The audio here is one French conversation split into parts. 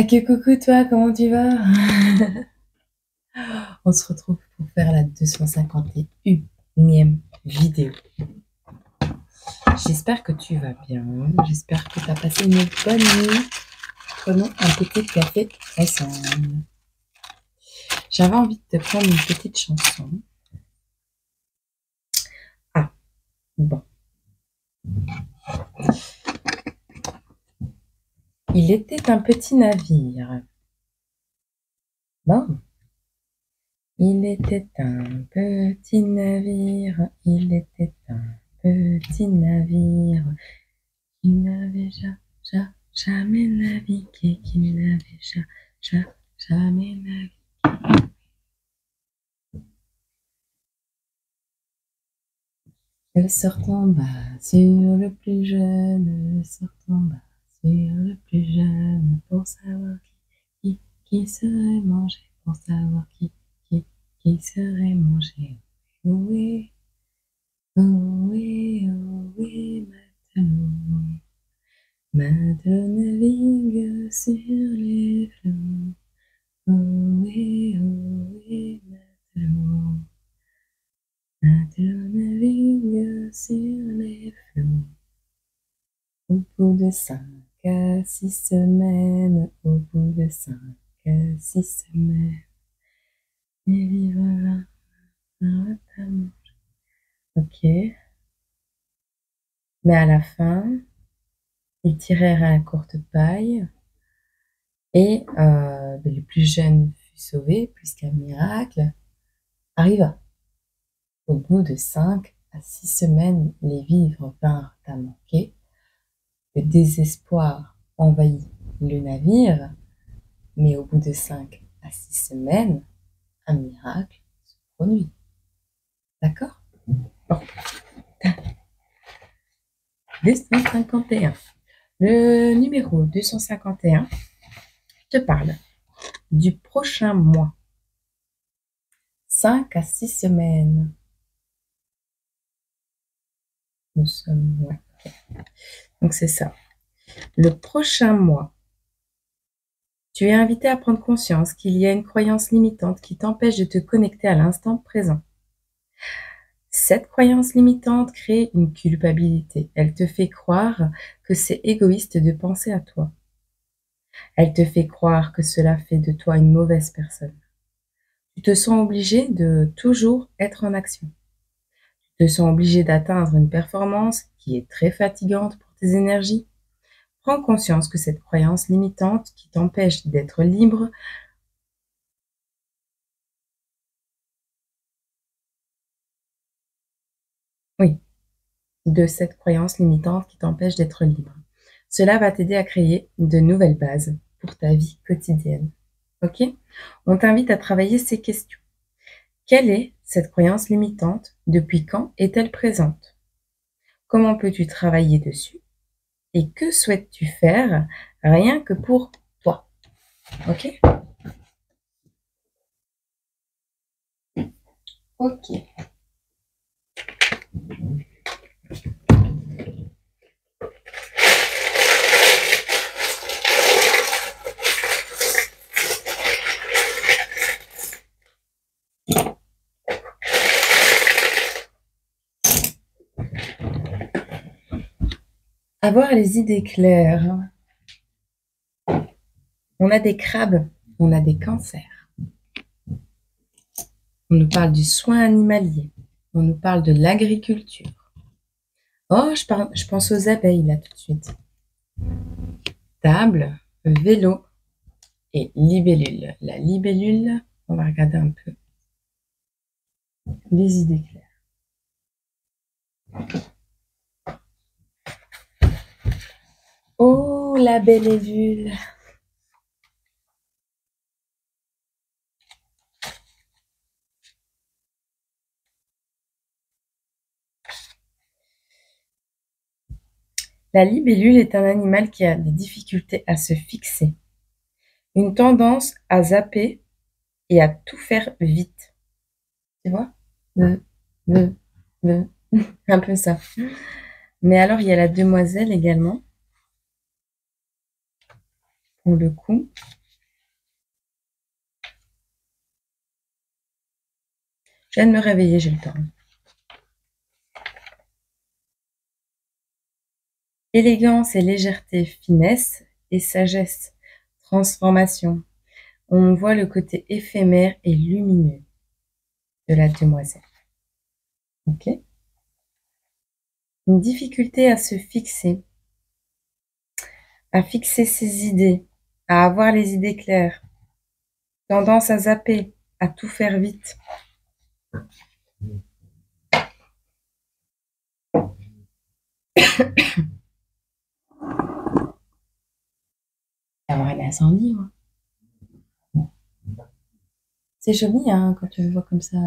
Coucou toi, comment tu vas? On se retrouve pour faire la 251e vidéo. J'espère que tu vas bien, j'espère que tu as passé une bonne nuit. Prenons un petit café ensemble. J'avais envie de te prendre une petite chanson. Ah, bon. Il était un petit navire. Bon. Il était un petit navire, il était un petit navire, qui n'avait jamais navigué, qui n'avait jamais navigué. Elle sort en bas sur le plus jeune, elle sort en bas sur le plus jeune, pour savoir qui serait mangé, pour savoir qui serait mangé. Oui, oh oui, oh oui, maintenant. Matelot navigue sur les flots. Oh oui, matelot. Matelot navigue sur les flots. Au bout de 5 à 6 semaines, au bout de 5 à 6 semaines, les vivres notamment. Ok. Mais à la fin, ils tirèrent à la courte paille et le plus jeune fut sauvé puisqu'un miracle arriva. Au bout de 5 à 6 semaines, les vivres vinrent à manquer. Le désespoir envahit le navire, mais au bout de 5 à 6 semaines, un miracle se produit. D'accord? Bon. 251. Le numéro 251 te parle du prochain mois. 5 à 6 semaines. Nous sommes... Ouais. Donc c'est ça. Le prochain mois. Tu es invité à prendre conscience qu'il y a une croyance limitante qui t'empêche de te connecter à l'instant présent. Cette croyance limitante crée une culpabilité. Elle te fait croire que c'est égoïste de penser à toi. Elle te fait croire que cela fait de toi une mauvaise personne. Tu te sens obligé de toujours être en action. Tu te sens obligé d'atteindre une performance qui est très fatigante pour tes énergies. Prends conscience que cette croyance limitante qui t'empêche d'être libre de cette croyance limitante qui t'empêche d'être libre. Cela va t'aider à créer de nouvelles bases pour ta vie quotidienne. Ok? On t'invite à travailler ces questions. Quelle est cette croyance limitante? Depuis quand est-elle présente? Comment peux-tu travailler dessus? Et que souhaites-tu faire rien que pour toi? Ok? Ok. Avoir les idées claires. On a des crabes, on a des cancers. On nous parle du soin animalier. On nous parle de l'agriculture. Oh, je pense aux abeilles là tout de suite. Table, vélo et libellule. La libellule, on va regarder un peu les idées claires. Oh, la belle évule. La libellule est un animal qui a des difficultés à se fixer, une tendance à zapper et à tout faire vite. Tu vois? Un peu ça. Mais alors, il y a la demoiselle également. pour le coup. Je viens de me réveiller, j'ai le temps. Élégance et légèreté, finesse et sagesse, transformation. On voit le côté éphémère et lumineux de la demoiselle. Ok. Une difficulté à se fixer, à fixer ses idées, à avoir les idées claires. Tendance à zapper, à tout faire vite. Avoir un incendie, moi. C'est joli, hein, quand tu le vois comme ça.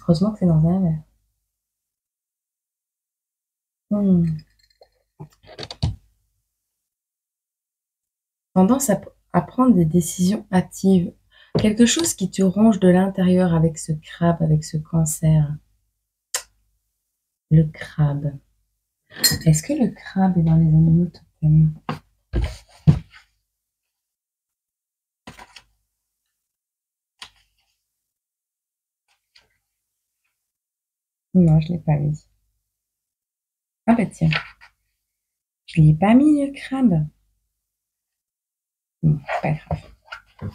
Heureusement que c'est dans un verre. Tendance à prendre des décisions hâtives. Quelque chose qui te ronge de l'intérieur avec ce crabe, avec ce cancer. Le crabe. Est-ce que le crabe est dans les animaux totems? Non, je ne l'ai pas mis. Ah bah tiens. Je ne l'ai pas mis le crabe. Bon, pas grave.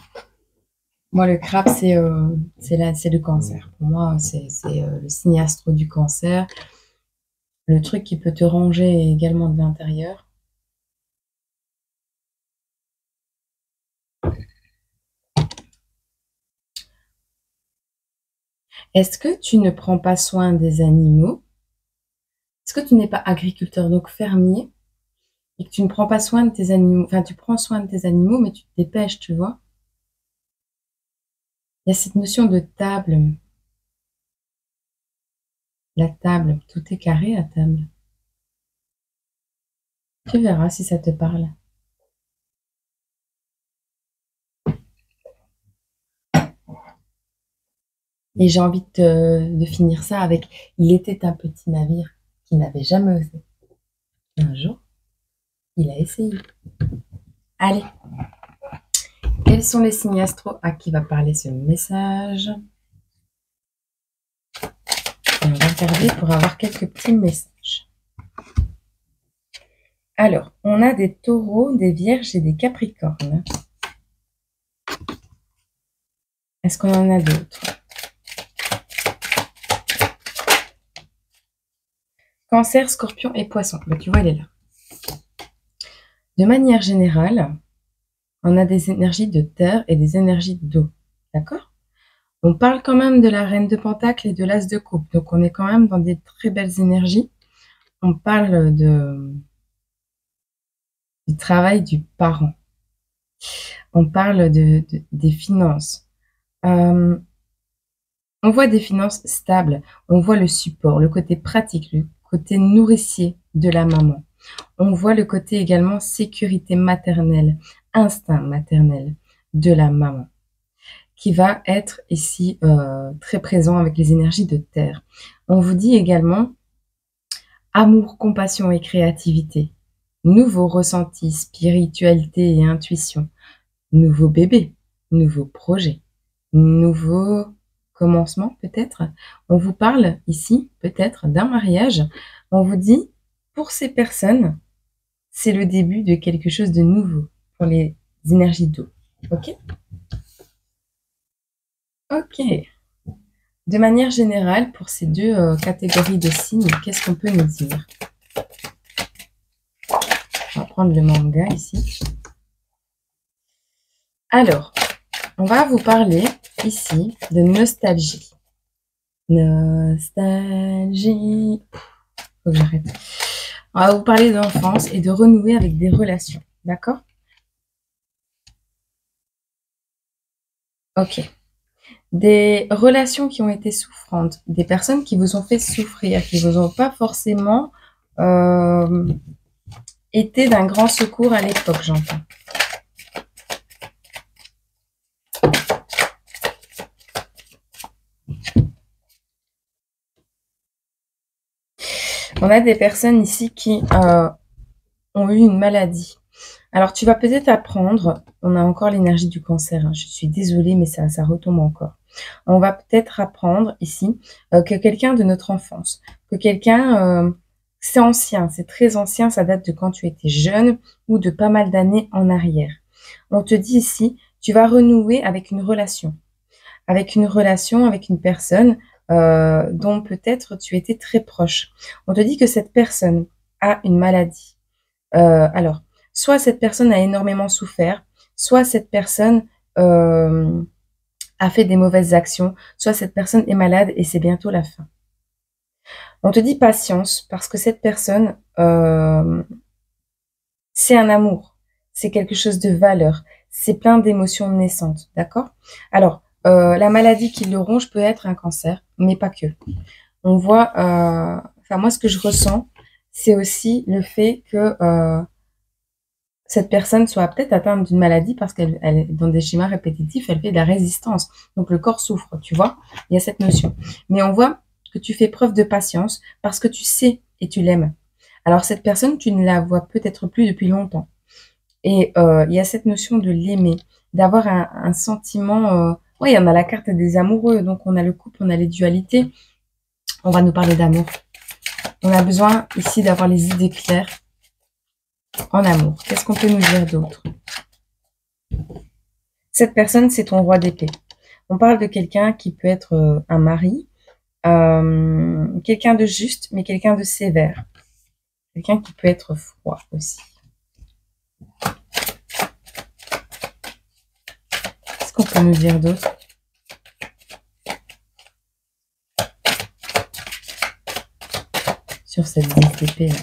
Moi, le crabe, c'est le cancer. Pour moi, c'est le signe astro du cancer. Le truc qui peut te ronger également de l'intérieur. Est-ce que tu ne prends pas soin des animaux? Est-ce que tu n'es pas agriculteur, donc fermier, et que tu ne prends pas soin de tes animaux? Enfin, tu prends soin de tes animaux, mais tu te dépêches, tu vois? Il y a cette notion de table. La table, tout est carré à table. Tu verras si ça te parle. Et j'ai envie de finir ça avec « Il était un petit navire qui n'avait jamais osé. Un jour, il a essayé. » Allez, quels sont les signes astro à qui va parler ce message? Et on va regarder pour avoir quelques petits messages. Alors, on a des taureaux, des vierges et des capricornes. Est-ce qu'on en a d'autres? Cancer, scorpion et poisson. Ben, tu vois, elle est là. De manière générale, on a des énergies de terre et des énergies d'eau. D'accord? On parle quand même de la reine de Pentacle et de l'as de coupe. Donc, on est quand même dans des très belles énergies. On parle du travail du parent. On parle des finances. On voit des finances stables. On voit le support, le côté pratique, le côté nourricier de la maman. On voit le côté également sécurité maternelle, instinct maternel de la maman, qui va être ici très présent avec les énergies de terre. On vous dit également amour, compassion et créativité, nouveaux ressentis, spiritualité et intuition, nouveau bébé, nouveau projet, nouveau commencement peut-être. On vous parle ici peut-être d'un mariage. On vous dit, pour ces personnes, c'est le début de quelque chose de nouveau pour les énergies d'eau. Ok? Ok. De manière générale, pour ces deux catégories de signes, qu'est-ce qu'on peut nous dire? On va prendre le manga ici. Alors, on va vous parler ici de nostalgie. Nostalgie. Faut que j'arrête. On va vous parler d'enfance et de renouer avec des relations. D'accord? Ok. Des relations qui ont été souffrantes, des personnes qui vous ont fait souffrir, qui vous ont pas forcément été d'un grand secours à l'époque, j'entends. On a des personnes ici qui ont eu une maladie. Alors, tu vas peut-être apprendre, on a encore l'énergie du cancer, hein, je suis désolée, mais ça retombe encore. On va peut-être apprendre ici que quelqu'un de notre enfance, que quelqu'un, c'est ancien, c'est très ancien, ça date de quand tu étais jeune ou de pas mal d'années en arrière. On te dit ici, tu vas renouer avec une relation, avec une personne dont peut-être tu étais très proche. On te dit que cette personne a une maladie. Alors, soit cette personne a énormément souffert, soit cette personne a fait des mauvaises actions, soit cette personne est malade et c'est bientôt la fin. On te dit patience parce que cette personne, c'est un amour, c'est quelque chose de valeur, c'est plein d'émotions naissantes, d'accord? Alors, la maladie qui le ronge peut être un cancer, mais pas que. On voit, enfin moi ce que je ressens, c'est aussi le fait que cette personne soit peut-être atteinte d'une maladie parce qu'elle est dans des schémas répétitifs, elle fait de la résistance. Donc le corps souffre, tu vois, il y a cette notion. Mais on voit que tu fais preuve de patience parce que tu sais et tu l'aimes. Alors cette personne, tu ne la vois peut-être plus depuis longtemps. Et il y a cette notion de l'aimer, d'avoir un sentiment... oui, il y en a la carte des amoureux, donc on a le couple, on a les dualités. On va nous parler d'amour. On a besoin ici d'avoir les idées claires en amour. Qu'est-ce qu'on peut nous dire d'autre? Cette personne, c'est ton roi d'épée. On parle de quelqu'un qui peut être un mari, quelqu'un de juste, mais quelqu'un de sévère. Quelqu'un qui peut être froid aussi. Qu'est-ce qu'on peut nous dire d'autre? Sur cette 10 d'épée là.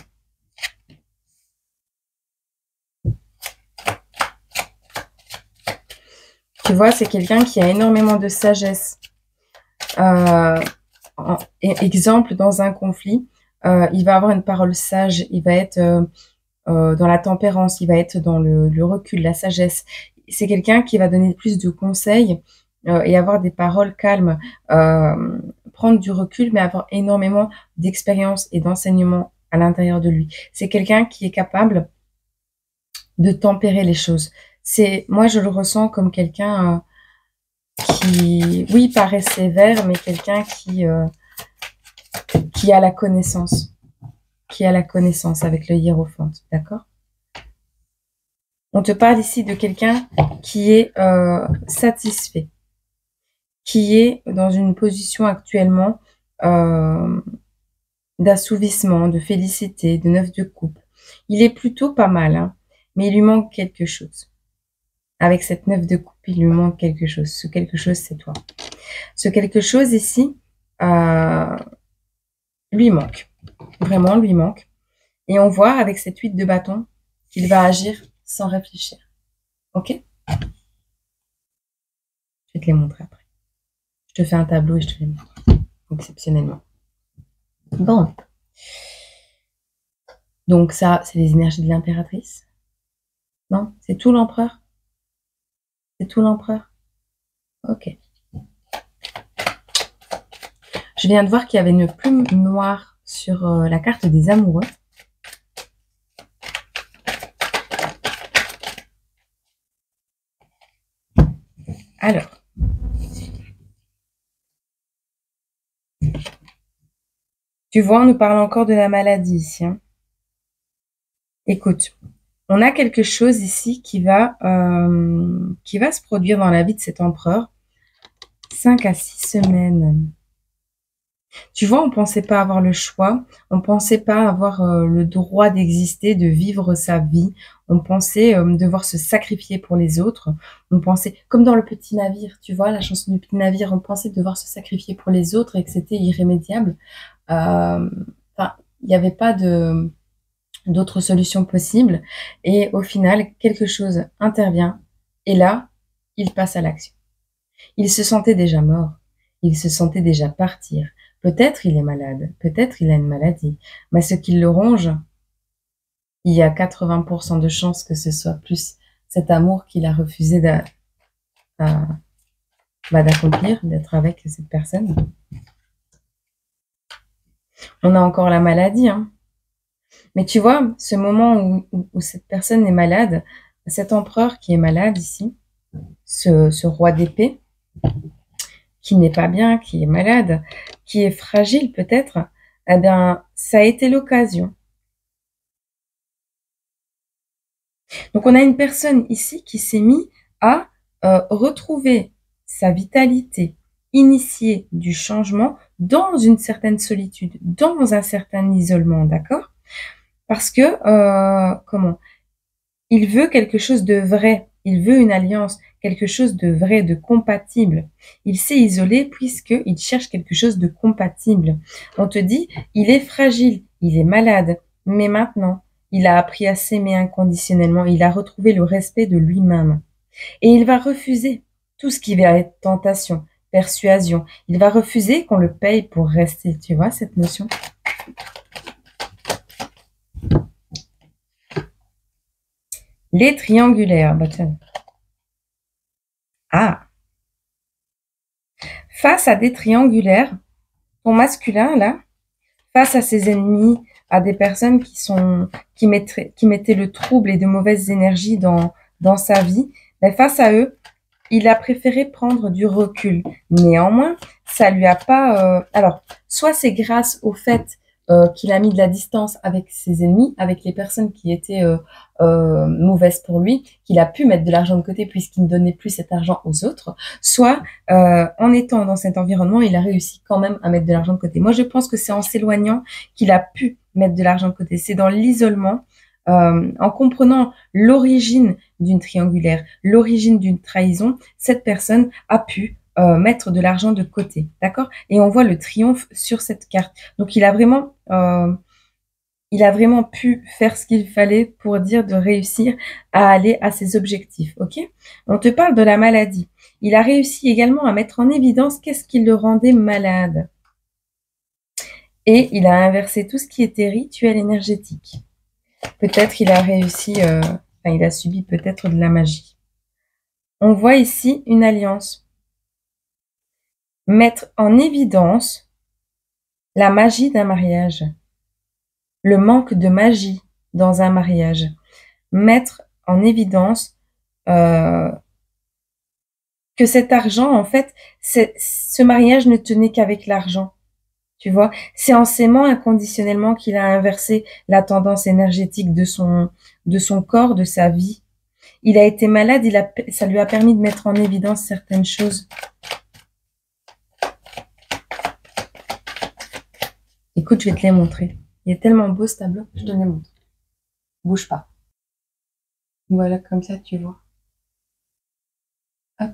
Tu vois, c'est quelqu'un qui a énormément de sagesse. Exemple, dans un conflit, il va avoir une parole sage, il va être dans la tempérance, il va être dans le recul, la sagesse. C'est quelqu'un qui va donner plus de conseils et avoir des paroles calmes, prendre du recul, mais avoir énormément d'expérience et d'enseignement à l'intérieur de lui. C'est quelqu'un qui est capable de tempérer les choses. Moi, je le ressens comme quelqu'un qui, oui, paraît sévère, mais quelqu'un qui a la connaissance. Qui a la connaissance avec le hiérophante, d'accord? On te parle ici de quelqu'un qui est satisfait, qui est dans une position actuellement d'assouvissement, de félicité, de neuf de coupe. Il est plutôt pas mal, hein, mais il lui manque quelque chose. Avec cette neuf de coupe, il lui manque quelque chose. Ce quelque chose, c'est toi. Ce quelque chose ici, lui manque. Vraiment, lui manque. Et on voit avec cette 8 de bâton qu'il va agir sans réfléchir. Ok? Je vais te les montrer après. Je te fais un tableau et je te les montre. Exceptionnellement. Bon. Donc ça, c'est les énergies de l'impératrice. Non? C'est tout l'empereur? C'est tout l'empereur? Ok. Je viens de voir qu'il y avait une plume noire sur la carte des amoureux. Alors. Tu vois, on nous parle encore de la maladie ici. Hein. Écoute, on a quelque chose ici qui va se produire dans la vie de cet empereur. 5 à 6 semaines. Tu vois, on ne pensait pas avoir le choix, on ne pensait pas avoir le droit d'exister, de vivre sa vie, on pensait devoir se sacrifier pour les autres, on pensait, comme dans le petit navire, tu vois, la chanson du petit navire, on pensait devoir se sacrifier pour les autres et que c'était irrémédiable. Enfin, il n'y avait pas d'autres solutions possibles et au final, quelque chose intervient et là, il passe à l'action. Il se sentait déjà mort, il se sentait déjà partir. Peut-être il est malade, peut-être il a une maladie, mais ce qui le ronge, il y a 80% de chances que ce soit plus cet amour qu'il a refusé d'accomplir, d'être avec cette personne. On a encore la maladie, hein. Mais tu vois, ce moment où cette personne est malade, cet empereur qui est malade ici, ce roi d'épée, qui n'est pas bien, qui est malade, qui est fragile peut-être, eh bien, ça a été l'occasion. Donc, on a une personne ici qui s'est mis à retrouver sa vitalité, initier du changement dans une certaine solitude, dans un certain isolement, d'accord? Parce que, comment? Il veut quelque chose de vrai, il veut une alliance, quelque chose de vrai, de compatible. Il s'est isolé puisqu'il cherche quelque chose de compatible. On te dit, il est fragile, il est malade, mais maintenant, il a appris à s'aimer inconditionnellement, il a retrouvé le respect de lui-même. Et il va refuser tout ce qui va être tentation, persuasion. Il va refuser qu'on le paye pour rester. Tu vois cette notion? Les triangulaires. Bah, tiens. Ah, face à des triangulaires, ton masculin, là, face à ses ennemis, à des personnes qui mettaient le trouble et de mauvaises énergies dans sa vie, ben face à eux, il a préféré prendre du recul. Néanmoins, ça lui a pas... alors, soit c'est grâce au fait qu'il a mis de la distance avec ses ennemis, avec les personnes qui étaient mauvaises pour lui, qu'il a pu mettre de l'argent de côté puisqu'il ne donnait plus cet argent aux autres, soit en étant dans cet environnement, il a réussi quand même à mettre de l'argent de côté. Moi, je pense que c'est en s'éloignant qu'il a pu mettre de l'argent de côté. C'est dans l'isolement, en comprenant l'origine d'une triangulaire, l'origine d'une trahison, cette personne a pu mettre de l'argent de côté, d'accord? Et on voit le triomphe sur cette carte. Donc, il a vraiment pu faire ce qu'il fallait pour dire de réussir à aller à ses objectifs, ok? On te parle de la maladie. Il a réussi également à mettre en évidence qu'est-ce qui le rendait malade. Et il a inversé tout ce qui était rituel énergétique. Peut-être il a réussi, il a subi peut-être de la magie. On voit ici une alliance. Mettre en évidence la magie d'un mariage. Le manque de magie dans un mariage. Mettre en évidence que cet argent, en fait, ce mariage ne tenait qu'avec l'argent. Tu vois, c'est en s'aimant inconditionnellement qu'il a inversé la tendance énergétique de son corps, de sa vie. Il a été malade, ça lui a permis de mettre en évidence certaines choses. Écoute, je vais te les montrer. Il est tellement beau ce tableau, je te les montre. Bouge pas. Voilà, comme ça, tu vois. Hop.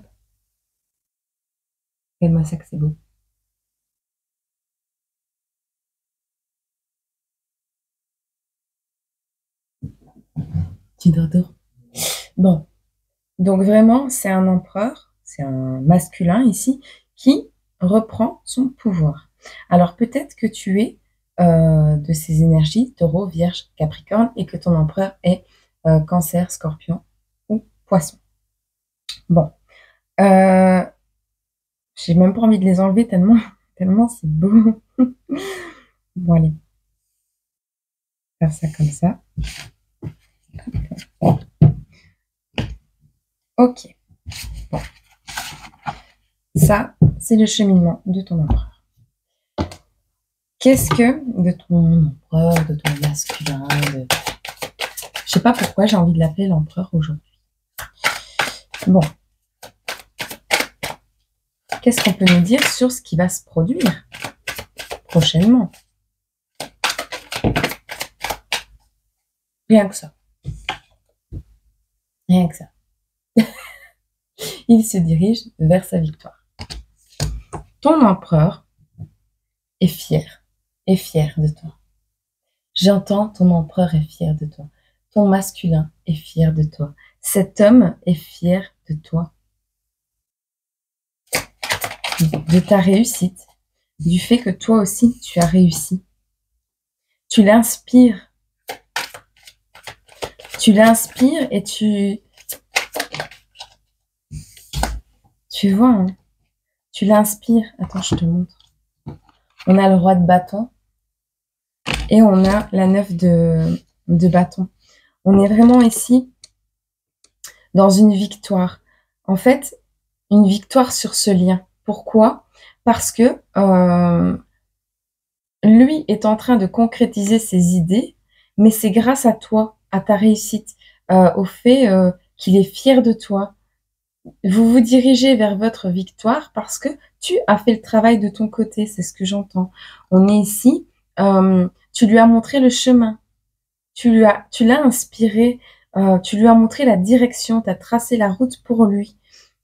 Regarde-moi ça que c'est beau. Tu dors. Bon. Donc vraiment, c'est un empereur, c'est un masculin ici, qui reprend son pouvoir. Alors peut-être que tu es de ces énergies, taureau, vierge, capricorne, et que ton empereur est cancer, scorpion ou poisson. Bon. J'ai même pas envie de les enlever tellement c'est beau. Bon, allez. Faire ça comme ça. Ok. Bon. Ça, c'est le cheminement de ton empereur. Qu'est-ce que de ton empereur, de ton masculin, je sais pas pourquoi j'ai envie de l'appeler l'empereur aujourd'hui. Bon. Qu'est-ce qu'on peut nous dire sur ce qui va se produire prochainement? Rien que ça. Rien que ça. Il se dirige vers sa victoire. Ton empereur est fier de toi. J'entends ton empereur est fier de toi. Ton masculin est fier de toi. Cet homme est fier de toi. De ta réussite. Du fait que toi aussi, tu as réussi. Tu l'inspires. Tu l'inspires et tu vois, hein, tu l'inspires. Attends, je te montre. On a le roi de bâton. Et on a la 9 de bâton. On est vraiment ici dans une victoire. En fait, une victoire sur ce lien. Pourquoi? Parce que lui est en train de concrétiser ses idées, mais c'est grâce à toi, à ta réussite, au fait qu'il est fier de toi. Vous vous dirigez vers votre victoire parce que tu as fait le travail de ton côté, c'est ce que j'entends. On est ici, tu lui as montré le chemin, tu l'as inspiré, tu lui as montré la direction, tu as tracé la route pour lui.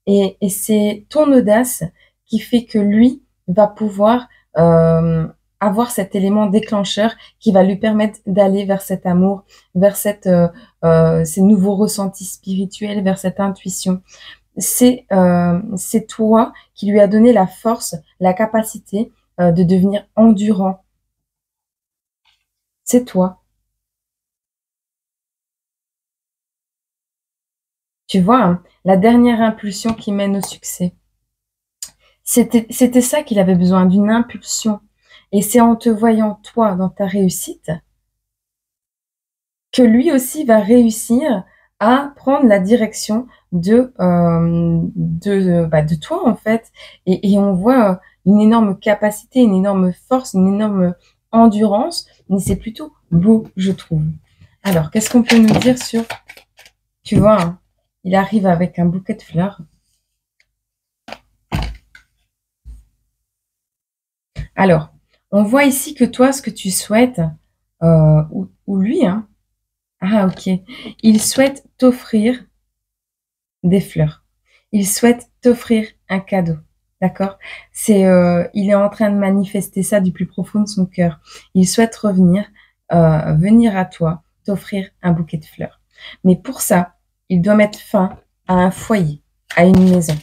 Et c'est ton audace qui fait que lui va pouvoir avoir cet élément déclencheur qui va lui permettre d'aller vers cet amour, vers ces nouveaux ressentis spirituels, vers cette intuition. C'est toi qui lui a donné la force, la capacité de devenir endurant. C'est toi. Tu vois, hein, la dernière impulsion qui mène au succès. C'était ça qu'il avait besoin, d'une impulsion. Et c'est en te voyant, toi, dans ta réussite, que lui aussi va réussir à prendre la direction de toi, en fait. Et on voit une énorme capacité, une énorme force, une énorme endurance. Mais c'est plutôt beau, je trouve. Alors, qu'est-ce qu'on peut nous dire sur... Tu vois, hein, il arrive avec un bouquet de fleurs. Alors, on voit ici que toi, ce que tu souhaites, ou lui, hein, ah ok, il souhaite t'offrir des fleurs. Il souhaite t'offrir un cadeau, d'accord? Il est en train de manifester ça du plus profond de son cœur. Il souhaite venir à toi, t'offrir un bouquet de fleurs. Mais pour ça, il doit mettre fin à un foyer, à une maison,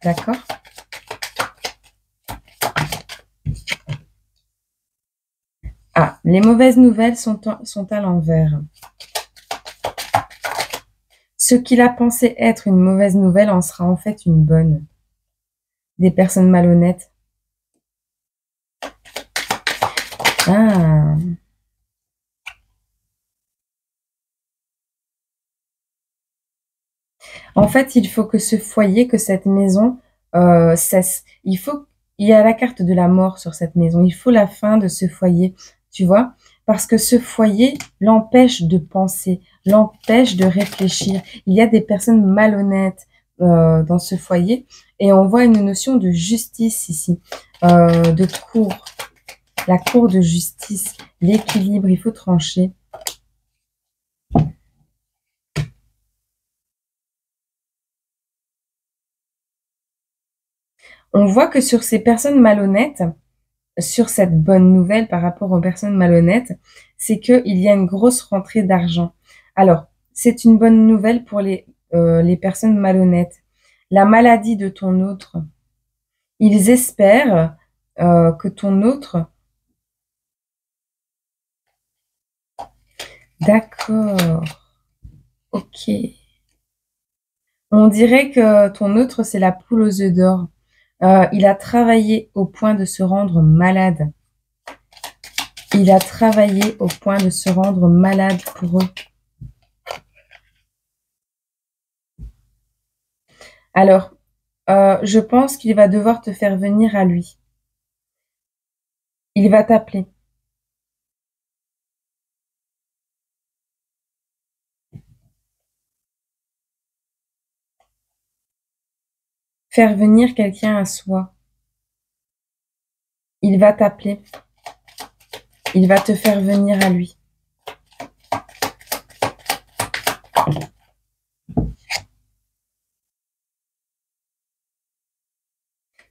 d'accord? Ah, les mauvaises nouvelles sont à l'envers. Ce qu'il a pensé être une mauvaise nouvelle en sera en fait une bonne. Des personnes malhonnêtes. Ah. En fait, il faut que ce foyer, que cette maison cesse. Il y a la carte de la mort sur cette maison. Il faut la fin de ce foyer, tu vois, parce que ce foyer l'empêche de penser, l'empêche de réfléchir. Il y a des personnes malhonnêtes dans ce foyer et on voit une notion de justice ici, de cour, la cour de justice, l'équilibre, il faut trancher. On voit que sur ces personnes malhonnêtes, sur cette bonne nouvelle par rapport aux personnes malhonnêtes, c'est qu'il y a une grosse rentrée d'argent. Alors, c'est une bonne nouvelle pour les personnes malhonnêtes. La maladie de ton autre, ils espèrent que ton autre... D'accord, ok. On dirait que ton autre, c'est la poule aux œufs d'or. Il a travaillé au point de se rendre malade. Il a travaillé au point de se rendre malade pour eux. Alors, je pense qu'il va devoir te faire venir à lui. Il va t'appeler. Faire venir quelqu'un à soi. Il va t'appeler. Il va te faire venir à lui.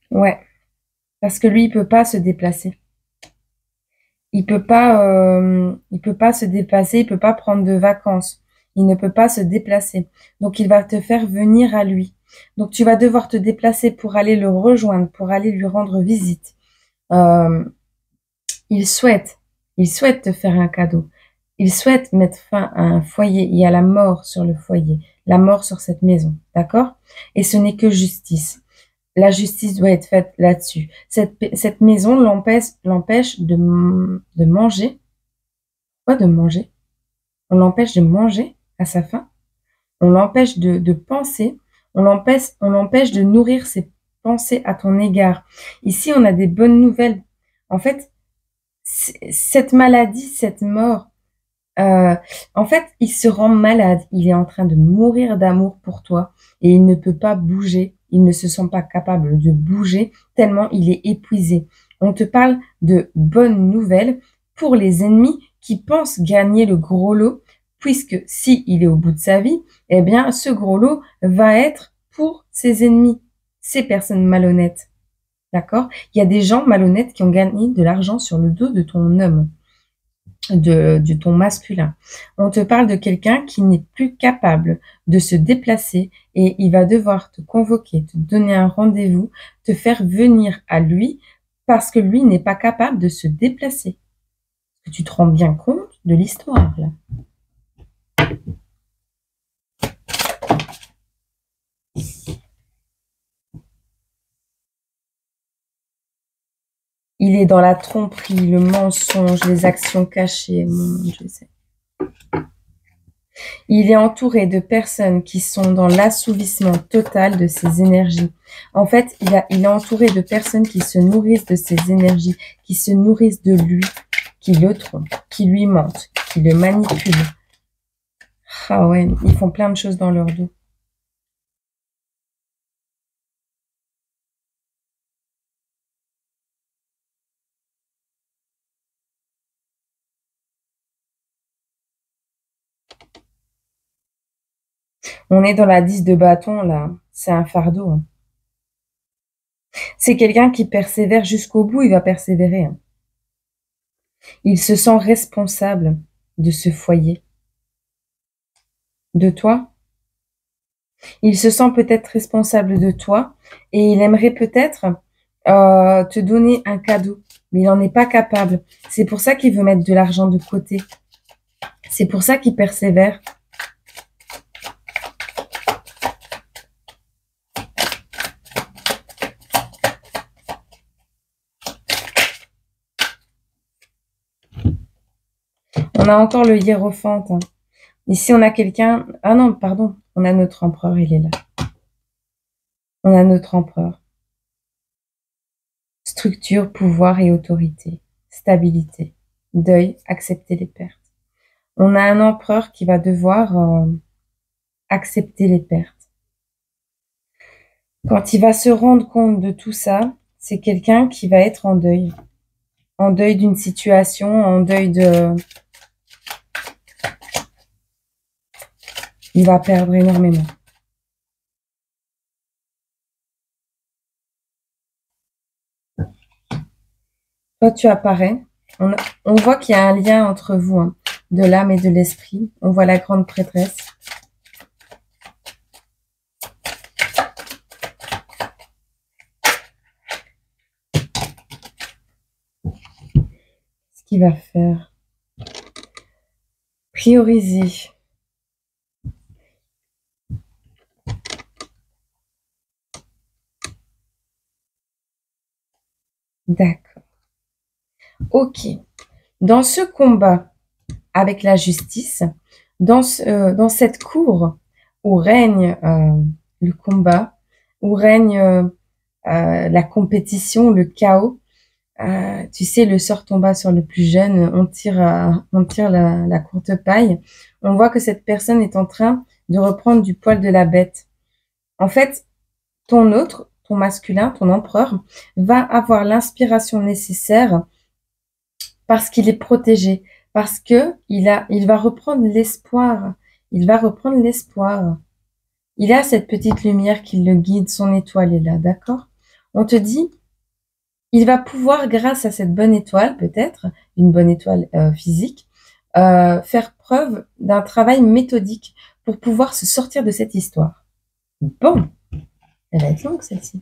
Ouais, parce que lui, il peut pas se déplacer. Il peut pas se déplacer, il peut pas prendre de vacances. Il ne peut pas se déplacer. Donc, il va te faire venir à lui. Donc, tu vas devoir te déplacer pour aller le rejoindre, pour aller lui rendre visite. Il souhaite te faire un cadeau. Il souhaite mettre fin à un foyer. Il y a la mort sur le foyer, la mort sur cette maison, d'accord? Et ce n'est que justice. La justice doit être faite là-dessus. Cette maison l'empêche de manger, quoi de manger? On l'empêche de manger à sa faim? On l'empêche de penser? On l'empêche de nourrir ses pensées à ton égard? Ici, on a des bonnes nouvelles. En fait, cette maladie, cette mort, en fait, il se rend malade. Il est en train de mourir d'amour pour toi et il ne peut pas bouger. Il ne se sent pas capable de bouger tellement il est épuisé. On te parle de bonnes nouvelles pour les ennemis qui pensent gagner le gros lot, puisque si il est au bout de sa vie, eh bien, ce gros lot va être pour ses ennemis, ces personnes malhonnêtes. D'accord? Il y a des gens malhonnêtes qui ont gagné de l'argent sur le dos de ton homme, de ton masculin. On te parle de quelqu'un qui n'est plus capable de se déplacer et il va devoir te convoquer, te donner un rendez-vous, te faire venir à lui parce que lui n'est pas capable de se déplacer. Est-ce que tu te rends bien compte de l'histoire là? Il est dans la tromperie, le mensonge, les actions cachées. Mon Dieu, il est entouré de personnes qui sont dans l'assouvissement total de ses énergies. En fait, il est entouré de personnes qui se nourrissent de ses énergies, qui se nourrissent de lui, qui le trompent, qui lui mentent, qui le manipulent. Ah ouais, ils font plein de choses dans leur dos. On est dans la 10 de bâton, là. C'est un fardeau, hein. C'est quelqu'un qui persévère jusqu'au bout, il va persévérer, hein. Il se sent responsable de ce foyer. De toi. Il se sent peut-être responsable de toi et il aimerait peut-être te donner un cadeau, mais il n'en est pas capable. C'est pour ça qu'il veut mettre de l'argent de côté. C'est pour ça qu'il persévère. On a encore le hiérophante, hein. Ici, on a quelqu'un... Ah non, pardon. On a notre empereur, il est là. On a notre empereur. Structure, pouvoir et autorité. Stabilité. Deuil, accepter les pertes. On a un empereur qui va devoir accepter les pertes. Quand il va se rendre compte de tout ça, c'est quelqu'un qui va être en deuil. En deuil d'une situation, en deuil de... Il va perdre énormément. Toi, tu apparais. On voit qu'il y a un lien entre vous, hein, de l'âme et de l'esprit. On voit la grande prêtresse. Qu'est-ce qu'il va faire? Prioriser. D'accord. Ok. Dans ce combat avec la justice, dans cette cour où règne le combat, où règne la compétition, le chaos, tu sais, le sort tomba sur le plus jeune, on tire la courte paille. On voit que cette personne est en train de reprendre du poil de la bête. En fait, ton masculin, ton empereur, va avoir l'inspiration nécessaire parce qu'il est protégé, parce que il va reprendre l'espoir. Il va reprendre l'espoir. Il a cette petite lumière qui le guide, son étoile est là, d'accord? On te dit, il va pouvoir, grâce à cette bonne étoile, peut-être, une bonne étoile physique, faire preuve d'un travail méthodique pour pouvoir se sortir de cette histoire. Bon, elle va être longue celle-ci.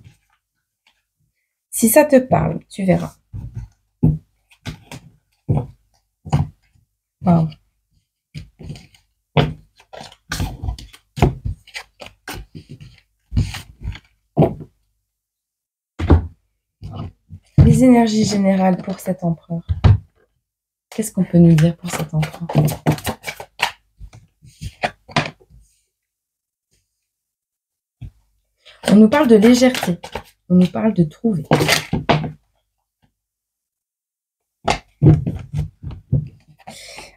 Si ça te parle, tu verras. Wow. Les énergies générales pour cet empereur. Qu'est-ce qu'on peut nous dire pour cet empereur? On nous parle de légèreté. On nous parle de trouver.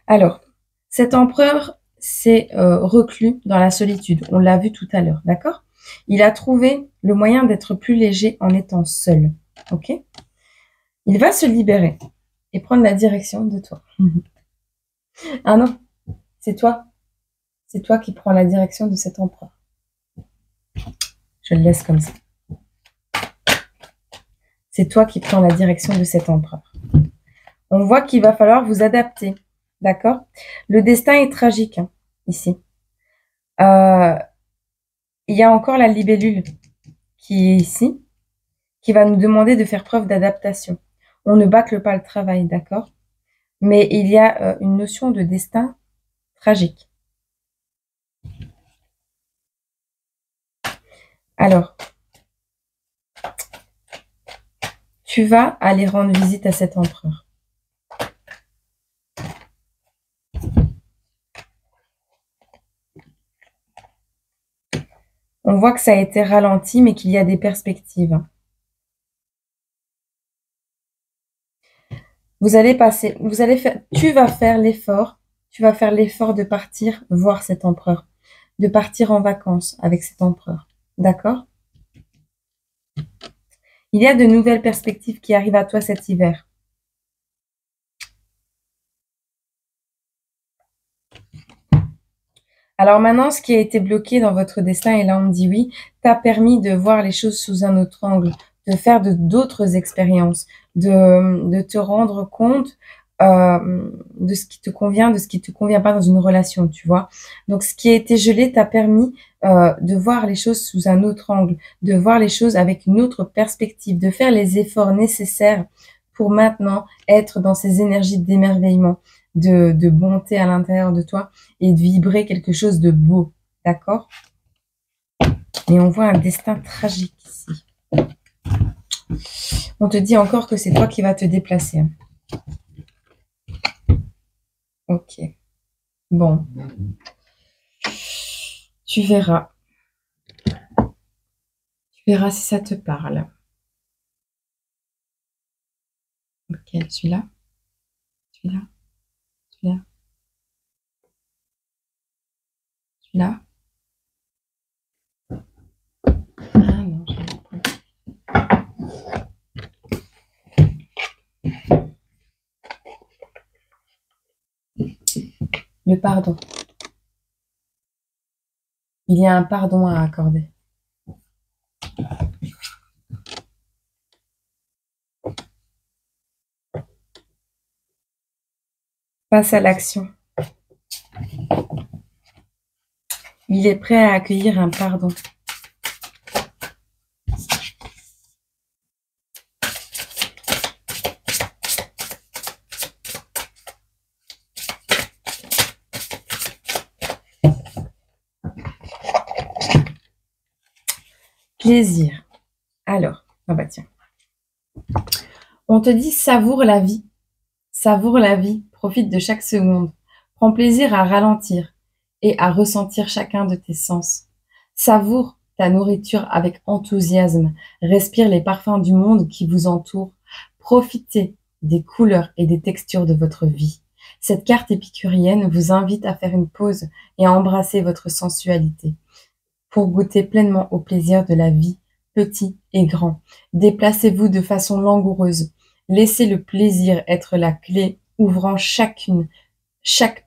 Alors, cet empereur s'est reclus dans la solitude. On l'a vu tout à l'heure, d'accord? Il a trouvé le moyen d'être plus léger en étant seul. Ok? Il va se libérer et prendre la direction de toi. Ah non, c'est toi. C'est toi qui prends la direction de cet empereur. Je le laisse comme ça. C'est toi qui prends la direction de cet empereur. On voit qu'il va falloir vous adapter. D'accord? Le destin est tragique, hein, ici. Il y a encore la libellule qui est ici, qui va nous demander de faire preuve d'adaptation. On ne bâcle pas le travail, d'accord? Mais il y a une notion de destin tragique. Alors, tu vas aller rendre visite à cet empereur. On voit que ça a été ralenti, mais qu'il y a des perspectives. Vous allez passer, tu vas faire l'effort de partir voir cet empereur, de partir en vacances avec cet empereur. D'accord? Il y a de nouvelles perspectives qui arrivent à toi cet hiver. Alors maintenant, ce qui a été bloqué dans votre destin, et là on me dit oui, t'a permis de voir les choses sous un autre angle, de faire d'autres expériences, de te rendre compte de ce qui te convient, de ce qui te convient pas dans une relation, tu vois. Donc ce qui a été gelé t'a permis de voir les choses sous un autre angle, de voir les choses avec une autre perspective, de faire les efforts nécessaires pour maintenant être dans ces énergies d'émerveillement, de bonté à l'intérieur de toi et de vibrer quelque chose de beau, d'accord? Et on voit un destin tragique ici. On te dit encore que c'est toi qui vas te déplacer. Hein. Ok. Bon. Tu verras. Tu verras si ça te parle. Ok, celui-là. Celui-là. Celui-là. Celui-là. Ah non, je l'ai pas. Le pardon. Il y a un pardon à accorder. Passe à l'action. Il est prêt à accueillir un pardon. Plaisir. Alors, ah bah tiens. On te dit savoure la vie. Savoure la vie, profite de chaque seconde. Prends plaisir à ralentir et à ressentir chacun de tes sens. Savoure ta nourriture avec enthousiasme. Respire les parfums du monde qui vous entoure. Profitez des couleurs et des textures de votre vie. Cette carte épicurienne vous invite à faire une pause et à embrasser votre sensualité pour goûter pleinement au plaisir de la vie, petit et grand. Déplacez-vous de façon langoureuse. Laissez le plaisir être la clé ouvrant chaque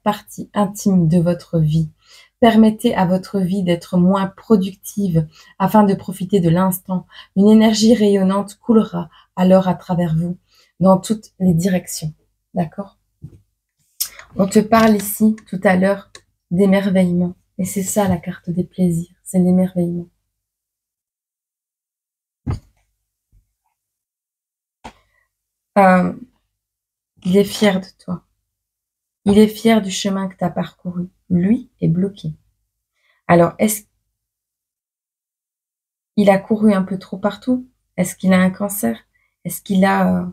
partie intime de votre vie. Permettez à votre vie d'être moins productive afin de profiter de l'instant. Une énergie rayonnante coulera alors à travers vous dans toutes les directions. D'accord? On te parle ici tout à l'heure d'émerveillement. Et c'est ça la carte des plaisirs, c'est l'émerveillement. Il est fier de toi. Il est fier du chemin que tu as parcouru. Lui est bloqué. Alors, est-ce qu'il a couru un peu trop partout? Est-ce qu'il a un cancer? Est-ce qu'il a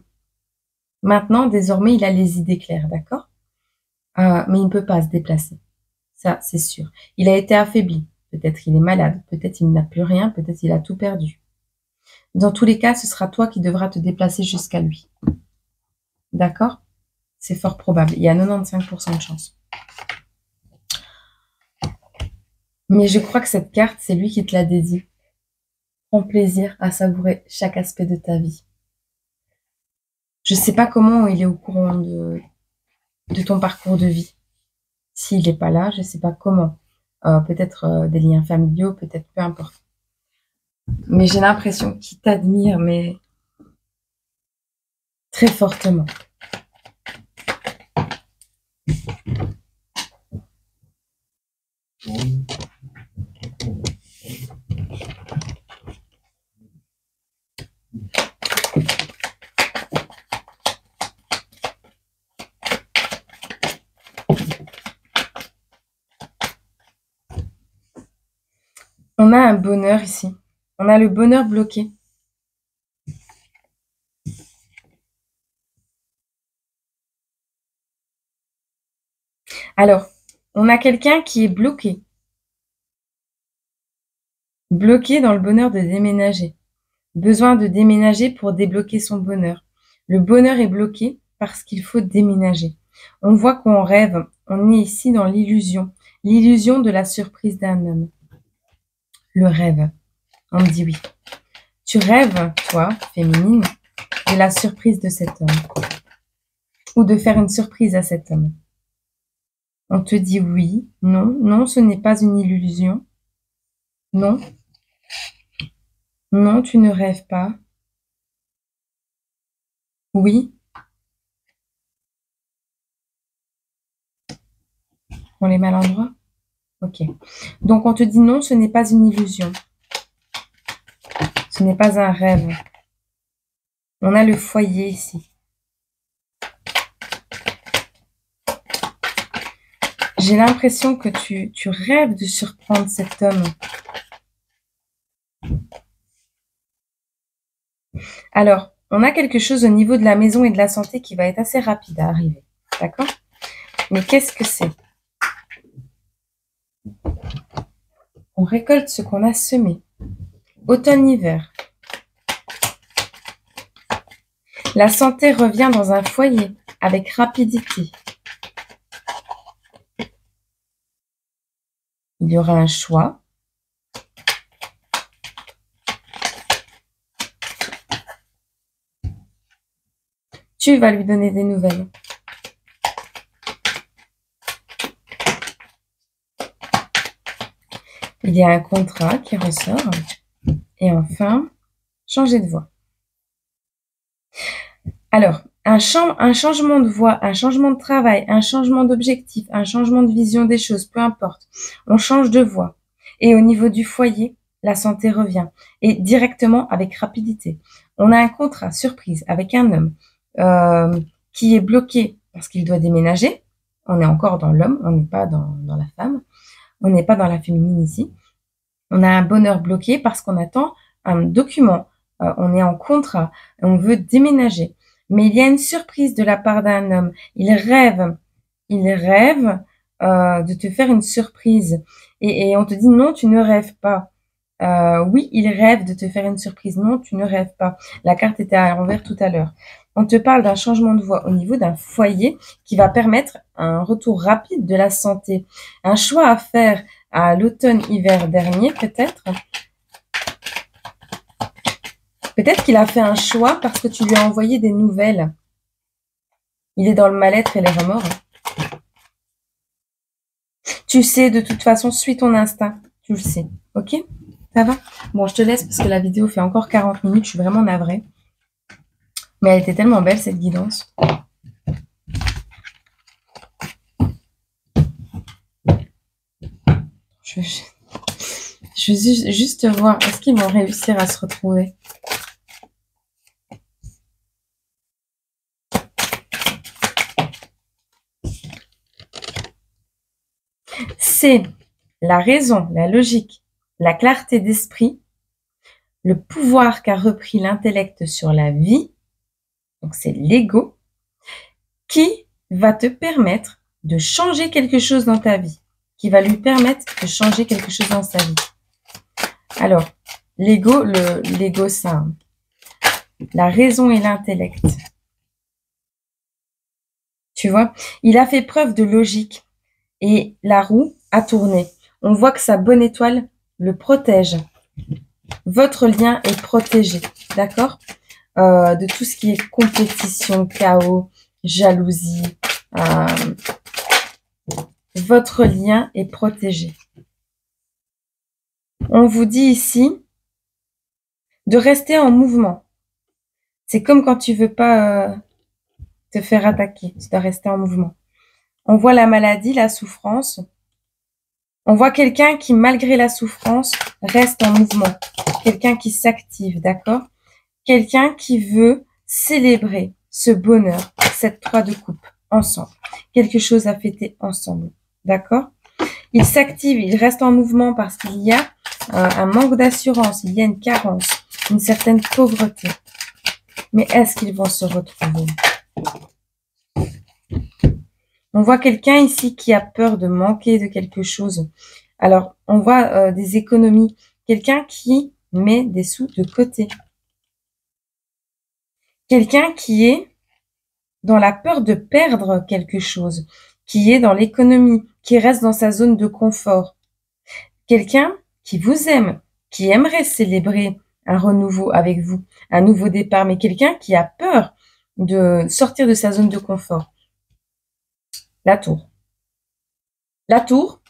Maintenant, désormais, il a les idées claires, d'accord? Mais il ne peut pas se déplacer. Ça, c'est sûr. Il a été affaibli. Peut-être il est malade. Peut-être il n'a plus rien. Peut-être il a tout perdu. Dans tous les cas, ce sera toi qui devras te déplacer jusqu'à lui. D'accord? C'est fort probable. Il y a 95% de chance. Mais je crois que cette carte, c'est lui qui te l'a dédiée. Prends plaisir à savourer chaque aspect de ta vie. Je ne sais pas comment il est au courant de ton parcours de vie. S'il n'est pas là, je ne sais pas comment. Peut-être des liens familiaux, peut-être, peu importe. Mais j'ai l'impression qu'il t'admire, mais très fortement. On a un bonheur ici. On a le bonheur bloqué. Alors, on a quelqu'un qui est bloqué. Bloqué dans le bonheur de déménager. Besoin de déménager pour débloquer son bonheur. Le bonheur est bloqué parce qu'il faut déménager. On voit qu'on rêve. On est ici dans l'illusion. L'illusion de la surprise d'un homme. Le rêve. On me dit oui. Tu rêves, toi, féminine, de la surprise de cet homme. Ou de faire une surprise à cet homme. On te dit oui, non, non, ce n'est pas une illusion. Non. Non, tu ne rêves pas. Oui. On les met à l'endroit? Ok. Donc, on te dit non, ce n'est pas une illusion. Ce n'est pas un rêve. On a le foyer ici. J'ai l'impression que tu rêves de surprendre cet homme. Alors, on a quelque chose au niveau de la maison et de la santé qui va être assez rapide à arriver. D'accord? Mais qu'est-ce que c'est? On récolte ce qu'on a semé. Automne-hiver. La santé revient dans un foyer avec rapidité. Il y aura un choix. Tu vas lui donner des nouvelles. Il y a un contrat qui ressort. Et enfin, changer de voie. Alors, un changement de voie, un changement de travail, un changement d'objectif, un changement de vision des choses, peu importe. On change de voie. Et au niveau du foyer, la santé revient. Et directement avec rapidité. On a un contrat surprise avec un homme qui est bloqué parce qu'il doit déménager. On est encore dans l'homme, on n'est pas dans la femme. On n'est pas dans la féminine ici. On a un bonheur bloqué parce qu'on attend un document. On est en contrat. On veut déménager. Mais il y a une surprise de la part d'un homme. Il rêve de te faire une surprise. Et on te dit non, tu ne rêves pas. Oui, il rêve de te faire une surprise. Non, tu ne rêves pas. La carte était à l'envers tout à l'heure. On te parle d'un changement de voie au niveau d'un foyer qui va permettre un retour rapide de la santé. Un choix à faire à l'automne-hiver dernier, peut-être. Peut-être qu'il a fait un choix parce que tu lui as envoyé des nouvelles. Il est dans le mal-être et les remords. Tu sais, de toute façon, suis ton instinct. Tu le sais. Ok? Ça va? Bon, je te laisse parce que la vidéo fait encore 40 minutes. Je suis vraiment navrée. Mais elle était tellement belle, cette guidance. Je veux juste voir. Est-ce qu'ils vont réussir à se retrouver? C'est la raison, la logique, la clarté d'esprit, le pouvoir qu'a repris l'intellect sur la vie. Donc, c'est l'ego. qui va te permettre de changer quelque chose dans ta vie, qui va lui permettre de changer quelque chose dans sa vie. Alors, l'ego, c'est la raison et l'intellect. Tu vois, il a fait preuve de logique et la roue a tourné. On voit que sa bonne étoile le protège. Votre lien est protégé, d'accord, de tout ce qui est compétition, chaos, jalousie. Votre lien est protégé. On vous dit ici de rester en mouvement. C'est comme quand tu veux pas te faire attaquer, tu dois rester en mouvement. On voit la maladie, la souffrance. On voit quelqu'un qui, malgré la souffrance, reste en mouvement. Quelqu'un qui s'active, d'accord? Quelqu'un qui veut célébrer ce bonheur, cette 3 de coupe, ensemble. Quelque chose à fêter ensemble, d'accord? Il s'active, il reste en mouvement parce qu'il y a un manque d'assurance, il y a une carence, une certaine pauvreté. Mais est-ce qu'ils vont se retrouver? On voit quelqu'un ici qui a peur de manquer de quelque chose. Alors, on voit des économies. Quelqu'un qui met des sous de côté. Quelqu'un qui est dans la peur de perdre quelque chose, qui est dans l'économie, qui reste dans sa zone de confort. Quelqu'un qui vous aime, qui aimerait célébrer un renouveau avec vous, un nouveau départ, mais quelqu'un qui a peur de sortir de sa zone de confort. La tour. La tour,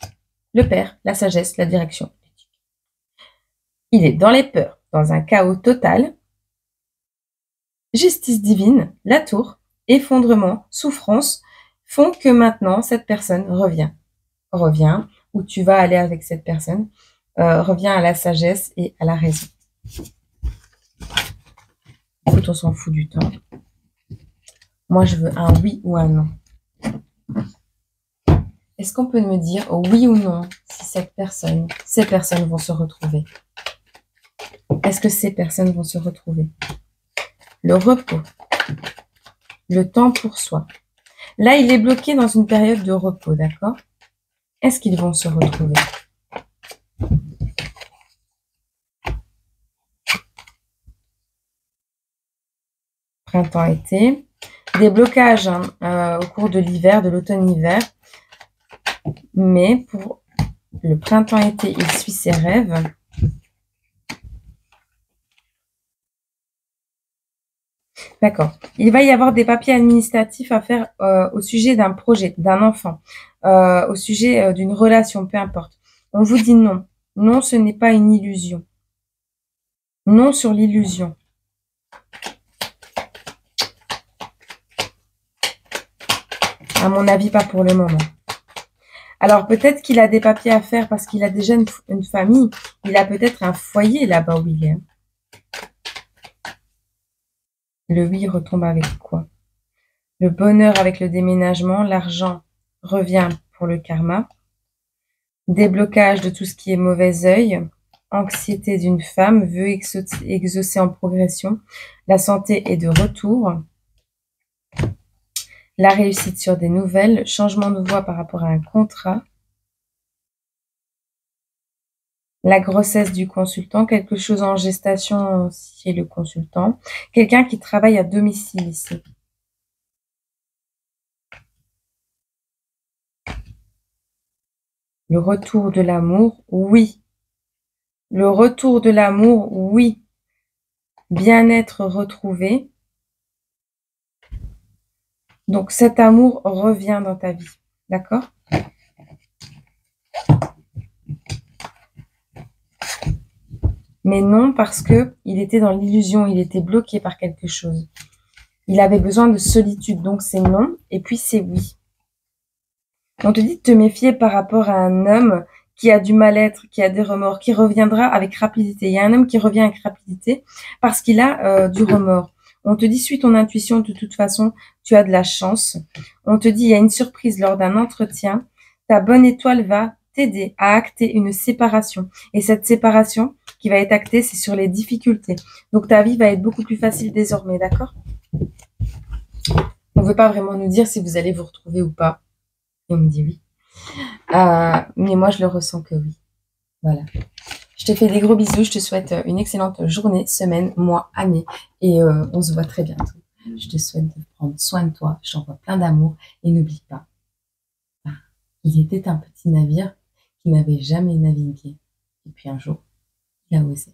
le père, la sagesse, la direction. Il est dans les peurs, dans un chaos total. Justice divine, la tour, effondrement, souffrance, font que maintenant, cette personne revient. Revient, où tu vas aller avec cette personne, revient à la sagesse et à la raison. Écoute, on s'en fout du temps. Moi, je veux un oui ou un non. Est-ce qu'on peut me dire oui ou non si ces personnes vont se retrouver? Est-ce que ces personnes vont se retrouver? Le repos, le temps pour soi. Là, il est bloqué dans une période de repos, d'accord? Est-ce qu'ils vont se retrouver? Printemps-été. Des blocages au cours de l'hiver, de l'automne-hiver. Mais pour le printemps-été, il suit ses rêves. D'accord. Il va y avoir des papiers administratifs à faire au sujet d'un projet, d'un enfant, au sujet d'une relation, peu importe. On vous dit non. Non, ce n'est pas une illusion. Non sur l'illusion. À mon avis, pas pour le moment. Alors, peut-être qu'il a des papiers à faire parce qu'il a déjà une famille. Il a peut-être un foyer là-bas où il est. Le oui retombe avec quoi? Le bonheur avec le déménagement. L'argent revient pour le karma. Déblocage de tout ce qui est mauvais œil. Anxiété d'une femme. Veut exaucer en progression. La santé est de retour. La réussite sur des nouvelles. Changement de voie par rapport à un contrat. La grossesse du consultant, quelque chose en gestation chez le consultant. Quelqu'un qui travaille à domicile ici. Le retour de l'amour, oui. Le retour de l'amour, oui. Bien-être retrouvé. Donc cet amour revient dans ta vie, d'accord? Mais non, parce que il était dans l'illusion, il était bloqué par quelque chose. Il avait besoin de solitude, donc c'est non, et puis c'est oui. On te dit de te méfier par rapport à un homme qui a du mal-être, qui a des remords, qui reviendra avec rapidité. Il y a un homme qui revient avec rapidité parce qu'il a du remords. On te dit, suis ton intuition, de toute façon, tu as de la chance. On te dit, il y a une surprise lors d'un entretien. Ta bonne étoile va t'aider à acter une séparation. Et cette séparation qui va être actée, c'est sur les difficultés. Donc, ta vie va être beaucoup plus facile désormais, d'accord? On veut pas vraiment nous dire si vous allez vous retrouver ou pas. Et on me dit oui. Mais moi, je le ressens que oui. Voilà. Je te fais des gros bisous. Je te souhaite une excellente journée, semaine, mois, année. Et on se voit très bientôt. Je te souhaite de prendre soin de toi. Je t'envoie plein d'amour. Et n'oublie pas, il était un petit navire qui n'avait jamais navigué. Et puis un jour, il a osé.